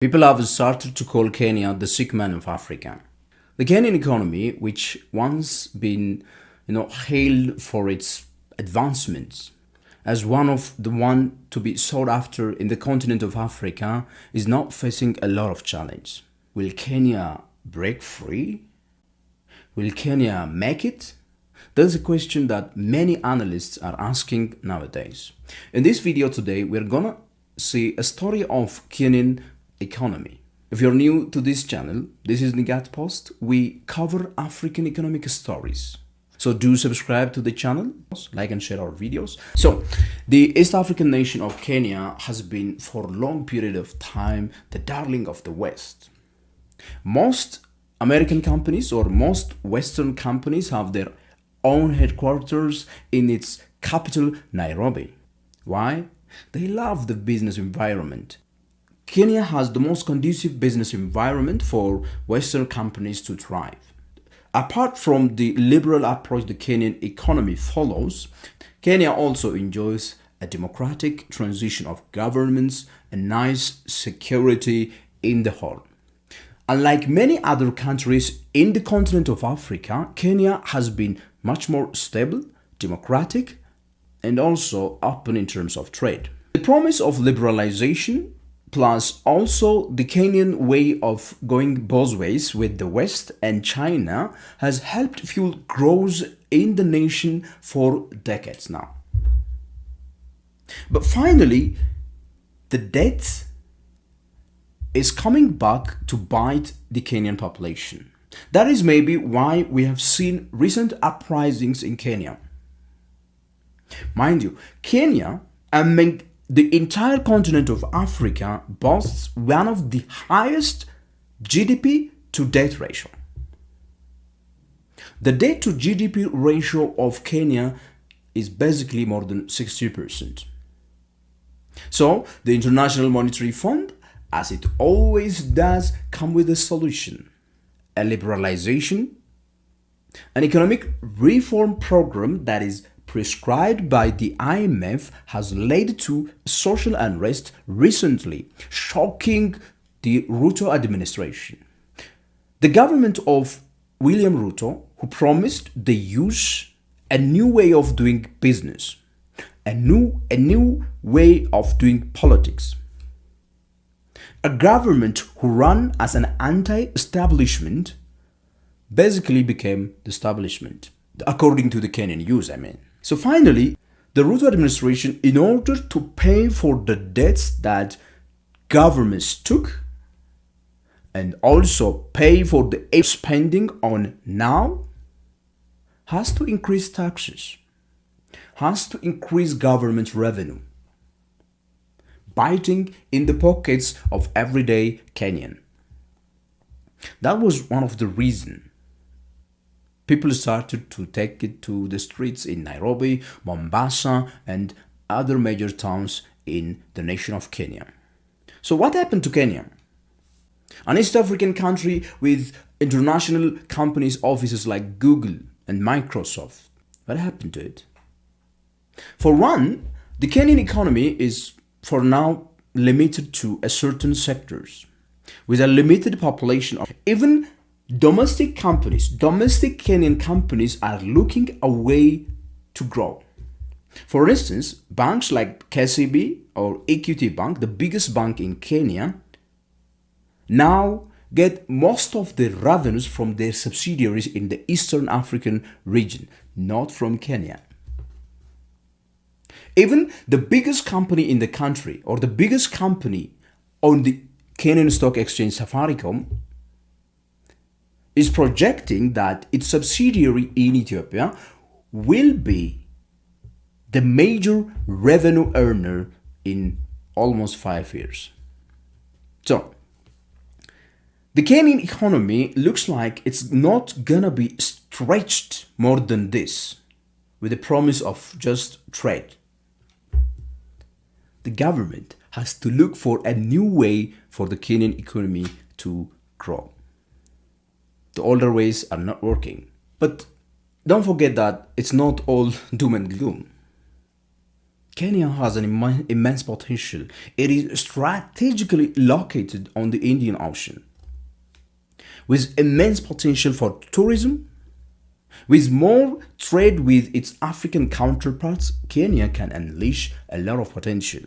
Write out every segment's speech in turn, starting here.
People have started to call Kenya the sick man of Africa. The Kenyan economy, which once been, hailed for its advancements as one to be sought after in the continent of Africa, is now facing a lot of challenge. Will Kenya break free? Will Kenya make it? That's a question that many analysts are asking nowadays. In this video today, we're gonna see a story of Kenyan economy. If you're new to this channel, this is Nigat Post. We cover African economic stories. So do subscribe to the channel, like and share our videos. So the East African nation of Kenya has been for a long period of time the darling of the West. Most American companies or most Western companies have their own headquarters in its capital, Nairobi. Why? They love the business environment. Kenya has the most conducive business environment for Western companies to thrive. Apart from the liberal approach the Kenyan economy follows, Kenya also enjoys a democratic transition of governments and nice security in the whole. Unlike many other countries in the continent of Africa, Kenya has been much more stable, democratic, and also open in terms of trade. The promise of liberalization plus also the Kenyan way of going both ways with the West and China has helped fuel growth in the nation for decades now. But finally, the debt is coming back to bite the Kenyan population. That is maybe why we have seen recent uprisings in Kenya. Mind you, Kenya, among the entire continent of Africa, boasts one of the highest GDP to debt ratio. The debt to GDP ratio of Kenya is basically more than 60%. So the International Monetary Fund, as it always does, come with a solution: a liberalization, an economic reform program that is prescribed by the IMF has led to social unrest recently, shocking the Ruto administration. The government of William Ruto, who promised the youth a new way of doing business, a new way of doing politics. A government who ran as an anti-establishment basically became the establishment, according to the Kenyan youth, I mean. So finally, the Ruto administration, in order to pay for the debts that governments took and also pay for the spending on now, has to increase taxes, has to increase government revenue, biting in the pockets of everyday Kenyan. That was one of the reasons people started to take it to the streets in Nairobi, Mombasa, and other major towns in the nation of Kenya. So what happened to Kenya? An East African country with international companies, offices like Google and Microsoft. What happened to it? For one, the Kenyan economy is for now limited to a certain sectors with a limited population. Even domestic Kenyan companies are looking a way to grow. For instance, banks like KCB or Equity Bank, the biggest bank in Kenya, now get most of the revenues from their subsidiaries in the Eastern African region, not from Kenya. Even the biggest company in the country, or the biggest company on the Kenyan Stock Exchange, Safaricom, is projecting that its subsidiary in Ethiopia will be the major revenue earner in almost 5 years. So, the Kenyan economy looks like it's not gonna be stretched more than this with the promise of just trade. The government has to look for a new way for the Kenyan economy to grow. The older ways are not working. But don't forget that it's not all doom and gloom. Kenya has an immense potential. It is strategically located on the Indian Ocean, with immense potential for tourism. With more trade with its African counterparts, Kenya can unleash a lot of potential.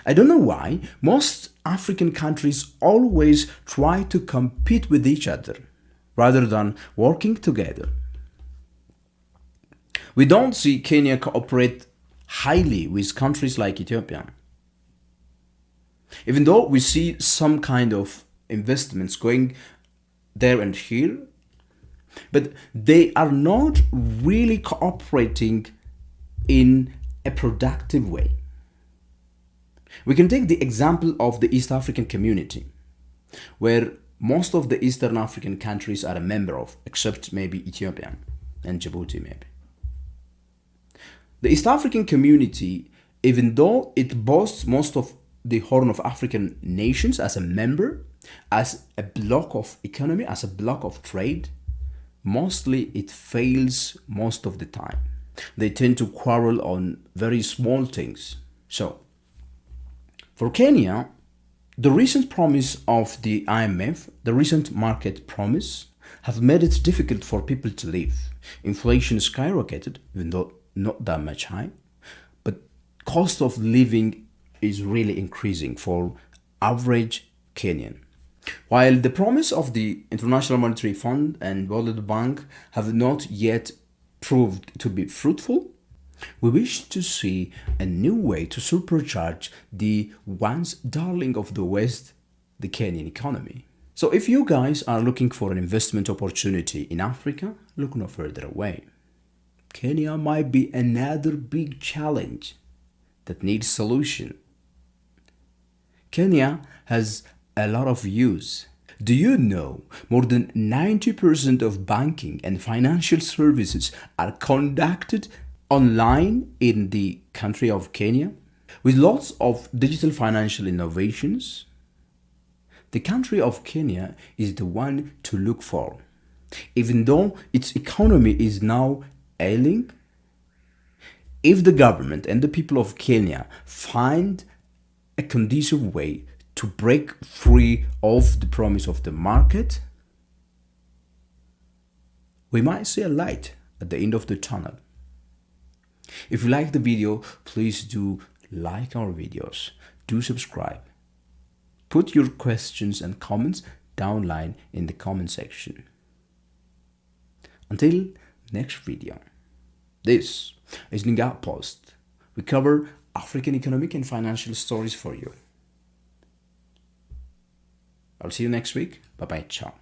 I don't know why most African countries always try to compete with each other rather than working together. We don't see Kenya cooperate highly with countries like Ethiopia. Even though we see some kind of investments going there and here, but they are not really cooperating in a productive way. We can take the example of the East African community, where most of the Eastern African countries are a member of, except maybe Ethiopia and Djibouti maybe. The East African community, even though it boasts most of the Horn of African nations as a member, as a block of economy, as a block of trade, mostly it fails most of the time. They tend to quarrel on very small things. So, for Kenya, the recent promise of the IMF, the recent market promise, have made it difficult for people to live. Inflation skyrocketed, even though not that much high, but cost of living is really increasing for average Kenyan. While the promise of the International Monetary Fund and World Bank have not yet proved to be fruitful, we wish to see a new way to supercharge the once darling of the West, the Kenyan economy. So if you guys are looking for an investment opportunity in Africa, look no further away. Kenya might be another big challenge that needs solution. Kenya has a lot of use. Do you know more than 90% of banking and financial services are conducted online in the country of Kenya? With lots of digital financial innovations, the country of Kenya is the one to look for. Even though its economy is now ailing, if the government and the people of Kenya find a conducive way to break free of the promise of the market, we might see a light at the end of the tunnel. If you like the video, please do like our videos, do subscribe. Put your questions and comments downline in the comment section. Until next video, this is Ninga Post. We cover African economic and financial stories for you. I'll see you next week. Bye bye. Ciao.